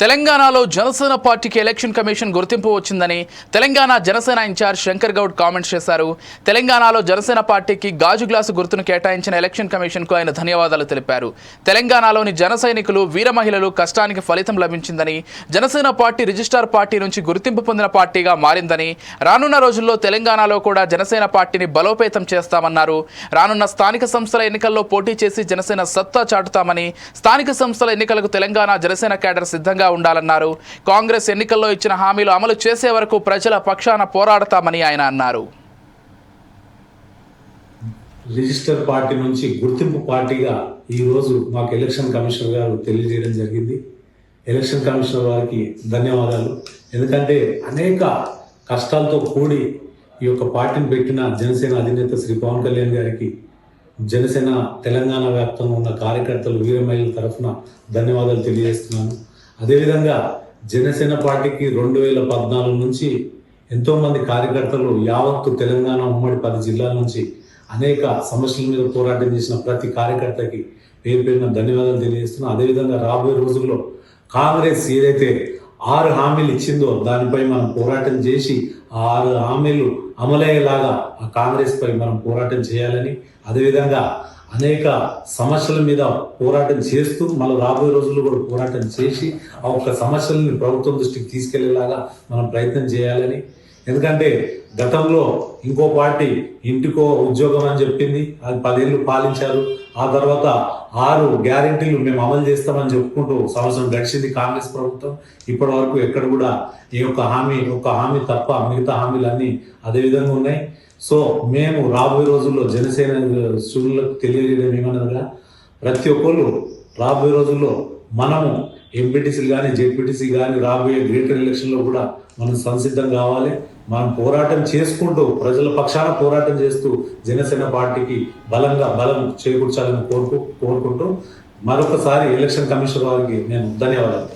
తెలంగాణలో జనసేన పార్టీకి election commission గుర్తింపు వచ్చిందని తెలంగాణ జనసేన ఇన్ఛార్జ్ శంకర్ గౌడ్ కామెంట్స్ చేశారు. తెలంగాణలో జనసేన పార్టీకి గాజు గ్లాసు గుర్తును కేటాయించిన ఎలక్షన్ కమిషన్కు ఆయన ధన్యవాదాలు తెలిపారు. తెలంగాణలోని జన సైనికులు, వీర మహిళలు కష్టానికి ఫలితం లభించిందని, జనసేన పార్టీ రిజిస్టార్ పార్టీ నుంచి గుర్తింపు పొందిన పార్టీగా మారిందని, రానున్న రోజుల్లో తెలంగాణలో కూడా జనసేన పార్టీని బలోపేతం చేస్తామన్నారు. రానున్న స్థానిక సంస్థల ఎన్నికల్లో పోటీ చేసి జనసేన సత్తా చాటుతామని, స్థానిక సంస్థల ఎన్నికలకు తెలంగాణ జనసేన కేడర్ సిద్ధంగా ఉండాలన్నారు. కాంగ్రెస్ ఎన్నికల్లో ఇచ్చిన హామీలు అమలు చేసే వరకు ప్రజల పక్షాన పోరాడతామని ఆయన అన్నారు. రిజిస్టర్ పార్టీ నుంచి గుర్తింపు పార్టీగా ఈ రోజు మాకు ఎలక్షన్ కమిషనర్ గారు తెలియజేయడం జరిగింది. ఎలక్షన్ కమిషనర్ వారికి ధన్యవాదాలు. ఎందుకంటే అనేక కష్టాలతో కూడి ఈ యొక్క పార్టీని పెట్టిన జనసేన అధినేత శ్రీ పవన్ కళ్యాణ్ గారికి, జనసేన తెలంగాణ వ్యాప్తంగా ఉన్న కార్యకర్తలు, వీరమహిళల తరఫున ధన్యవాదాలు తెలియజేస్తున్నాను. అదేవిధంగా జనసేన పార్టీకి 2014 నుంచి ఎంతోమంది కార్యకర్తలు యావత్తు తెలంగాణ ఉమ్మడి 10 జిల్లాల నుంచి అనేక సమస్యల మీద పోరాటం చేసిన ప్రతి కార్యకర్తకి పేరు పేరున ధన్యవాదాలు తెలియజేస్తున్నాను. అదేవిధంగా రాబోయే రోజుల్లో కాంగ్రెస్ ఏదైతే 6 హామీలు ఇచ్చిందో దానిపై మనం పోరాటం చేసి ఆ 6 హామీలు అమలయ్యేలాగా ఆ కాంగ్రెస్ పై మనం పోరాటం చేయాలని, అదేవిధంగా అనేక సమస్యల మీద పోరాటం చేస్తూ మళ్ళీ రాబోయే రోజుల్లో కూడా పోరాటం చేసి ఆ ఒక్క సమస్యలని ప్రభుత్వం దృష్టికి తీసుకెళ్లేలాగా మనం ప్రయత్నం చేయాలని. ఎందుకంటే గతంలో ఇంకో పార్టీ ఇంటికో ఉద్యోగం అని చెప్పింది, అది 10 ఏళ్ళు పాలించారు. ఆ తర్వాత 6 గ్యారెంటీలు మేము అమలు చేస్తామని చెప్పుకుంటూ సంవత్సరం గడిచింది కాంగ్రెస్ ప్రభుత్వం. ఇప్పటి వరకు ఎక్కడ కూడా ఈ యొక్క హామీ తప్ప మిగతా హామీలన్నీ అదే విధంగా ఉన్నాయి. సో మేము రాబోయే రోజుల్లో జనసేన శ్రేణులకు తెలియజేయడం ఏమన్నదిగా, ప్రతి ఒక్కళ్ళు రాబోయే రోజుల్లో మనము ఎంపీటీసీలు కానీ, జెడ్పీటీసీ కానీ రాబోయే గ్రేటర్ ఎలక్షన్లో కూడా మనం సంసిద్ధం కావాలి. మనం పోరాటం చేసుకుంటూ, ప్రజల పక్షాన పోరాటం చేస్తూ జనసేన పార్టీకి బలం చేకూర్చాలని కోరుకుంటూ మరొకసారి ఎలక్షన్ కమిషన్ వారికి నేను ధన్యవాదాలు.